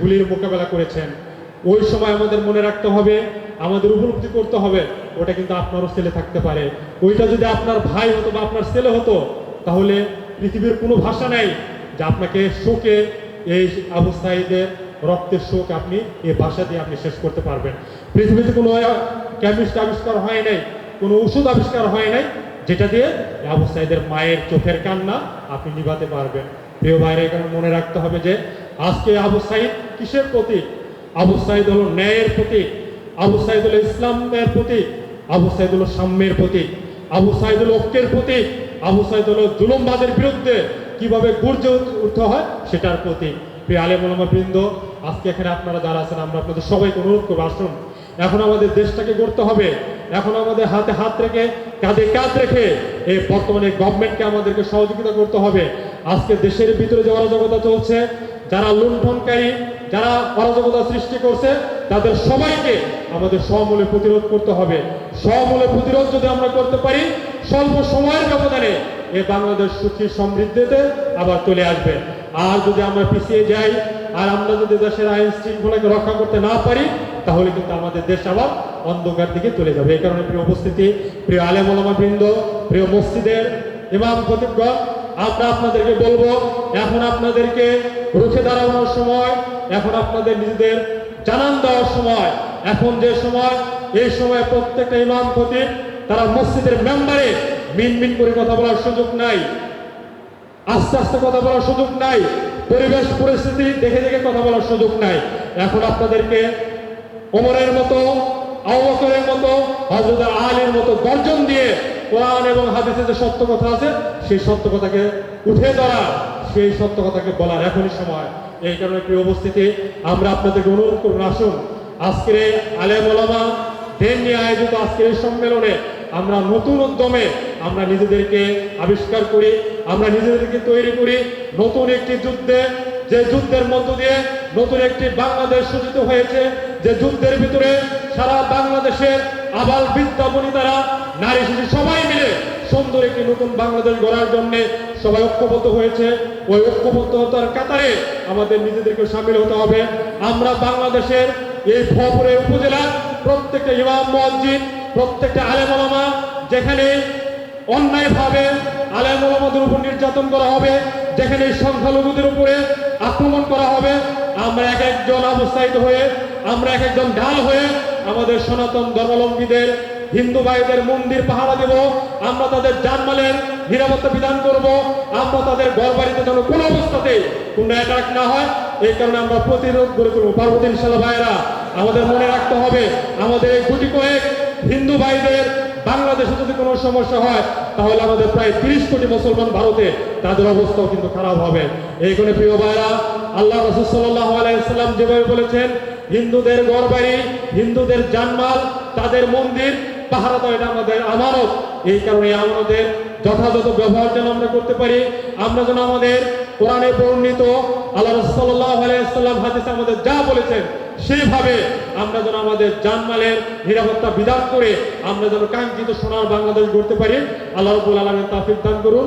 গুলির মোকাবেলা করেছেন, ওই সময় আমাদের মনে রাখতে হবে, আমাদের উপলব্ধি করতে হবে ওটা কিন্তু আপনারও ছেলে থাকতে পারে। ওইটা যদি আপনার ভাই হতো বা আপনার ছেলে হতো, তাহলে পৃথিবীর কোনো ভাষা নাই যে আপনাকে শোকে, এই আবু সাঈদের রক্তের শোক আপনি এই ভাষা দিয়ে আপনি শেষ করতে পারবেন। পৃথিবীতে কোনো কেমিস্ট আবিষ্কার হয় নাই, কোনো ওষুধ আবিষ্কার হয় নাই যেটা দিয়ে আবু সাঈদের মায়ের চোখের কান্না আপনি নিভাতে পারবেন। প্রিয় ভাইরা, এখানে মনে রাখতে হবে যে আজকে আবু সাঈদ কিসের প্রতীক? আবু সাঈদ হলো ন্যায়ের প্রতীক, আবু সাঈদ হলো ইসলামের প্রতীক, আবু সাঈদ হলো সাম্যের প্রতীক, আবু সাঈদ হলো ঐক্যের প্রতীক, আবু সাঈদ হলো জুলুমবাদের বিরুদ্ধে কিভাবে গর্জে উঠতে হয় সেটার প্রতীক। প্রিয় আলেম ওলামা বৃন্দ, আজকে এখানে আপনারা যারা আছেন, আমরা আপনাদের সবাইকে অনুরোধ করবো, আসুন এখন আমাদের দেশটাকে গড়তে হবে। এখন আমাদের হাতে হাত রেখে, কাঁধে কাঁধ রেখে এই বর্তমানে গভর্নমেন্টকে আমাদেরকে সহযোগিতা করতে হবে। আজকে দেশের ভিতরে যে অরাজকতা চলছে, যারা লুণ্ঠনকারী, যারা অরাজকতা সৃষ্টি করছে, তাদের সবাইকে আমাদের সমূলে প্রতিরোধ করতে হবে। সমূলে প্রতিরোধ যদি আমরা করতে পারি, স্বল্প সময়ের ব্যবধানে এ বাংলাদেশ সুখী সমৃদ্ধিতে আবার চলে আসবে। আর যদি আমরা পিছিয়ে যাই, আর আমরা যদি দেশের আইন শৃঙ্খলাকে রক্ষা করতে না পারি, তাহলে কিন্তু আমাদের দেশ আবার অন্ধকার দিকে চলে যাবে। এই কারণে প্রিয় উপস্থিতি, প্রিয় আলেম ওলামা বৃন্দ, প্রিয় মসজিদের ইমাম খতিবগণ, আমরা আপনাদেরকে বলবো, এখন আপনাদেরকে রুখে দাঁড়ানোর সময়, এখন আপনাদের নিজেদের জানান দেওয়ার সময়, এখন যে সময়, এই সময় প্রত্যেকটা ইমাম খতিব তারা মসজিদের মেম্বারে মিনমিন করে কথা বলার সুযোগ নাই, আস্তে আস্তে কথা বলার সুযোগ নাই, পরিবেশ পরিস্থিতি দেখে দেখে কথা বলার সুযোগ নাই। এখন আপনাদেরকে ওমরের মতো, আবু বকরের মতো, হযরত আলীর মতো গর্জন দিয়ে কোরআন এবং হাদিসে যে সত্য কথা আছে, সেই সত্য কথাকে উঠে ধরা, সেই সত্য কথাকে বলার এখনই সময়। এই কারণে প্রিয় উপস্থিতি, আমরা আপনাদেরকে অনুরোধ করুন, আসুন আজকের আলেম ওলামা দের নিয়ে আয়োজিত আজকের এই সম্মেলনে আমরা নতুন উদ্যমে আমরা নিজেদেরকে আবিষ্কার করি, আমরা নিজেদেরকে তৈরি করি নতুন একটি যুদ্ধে, যে যুদ্ধের মধ্য দিয়ে নতুন একটি বাংলাদেশ সূচিত হয়েছে, যে যুদ্ধের ভিতরে সারা বাংলাদেশের আবাল বৃদ্ধা বনিতারা, নারী শিশু সবাই মিলে সুন্দর একটি নতুন বাংলাদেশ গড়ার জন্য সবাই ঐক্যবদ্ধ হয়েছে। ওই ঐক্যবদ্ধতার কাতারে আমাদের নিজেদেরকে সামিল হতে হবে। আমরা বাংলাদেশের এই ফরিদপুর উপজেলা প্রত্যেকটা ইমাম মুয়াজ্জিন, প্রত্যেকটা আলেম ওলামা, যেখানে অন্যায়ভাবে আলেম ওলামাদের উপর নির্যাতন করা হবে, যেখানে সংখ্যালঘুদের উপরে আক্রমণ করা হবে, আমরা এক একজন আবু সাঈদ হয়ে, আমরা এক একজন ঢাল হয়ে আমাদের সনাতন ধর্মাবলম্বীদের, হিন্দু ভাইদের মন্দির পাহারা দেব, আমরা তাদের জানমালের নিরাপত্তা বিধান করব, আমরা তাদের ঘর বাড়িতে যেন কোনো অবস্থাতে কোনো অ্যাটাক না হয়, এই কারণে আমরা প্রতিরোধ গড়ে তুলব। পার্বতী ইনশাআল্লাহ ভাইরা, আমাদের মনে রাখতে হবে, আমাদের এই গুটি কয়েক হিন্দু ভাইদের বাংলাদেশে যদি কোনো সমস্যা হয়, তাহলে আমাদের প্রায় 30 কোটি মুসলমান ভারতে, তাদের অবস্থাও কিন্তু খারাপ হবে। এই কারণে প্রিয় ভাইরা, আল্লাহ রাসূল সাল্লাল্লাহু আলাইহি ওয়াসাল্লাম যেভাবে বলেছেন, হিন্দুদের ঘরবাড়ি, হিন্দুদের জানমাল, তাদের মন্দির পাহারা দেওয়া এটা আমাদের আমানত। এই কারণে আমাদের যথাযথ ব্যবহার যেন আমরা করতে পারি, আমরা যেন আমাদের কোরআনে বর্ণিত আল্লাহ রাসূল সাল্লাল্লাহু আলাইহি ওয়াসাল্লাম হাদিসে আমাদের যা বলেছেন, সেইভাবে আমরা যেন আমাদের জানমালের নিরাপত্তা বিধান করে আমরা যেন কাঙ্ক্ষিত সোনার বাংলাদেশ গড়তে পারি। আল্লাহ রাব্বুল আলামিন তৌফিক দান করুন।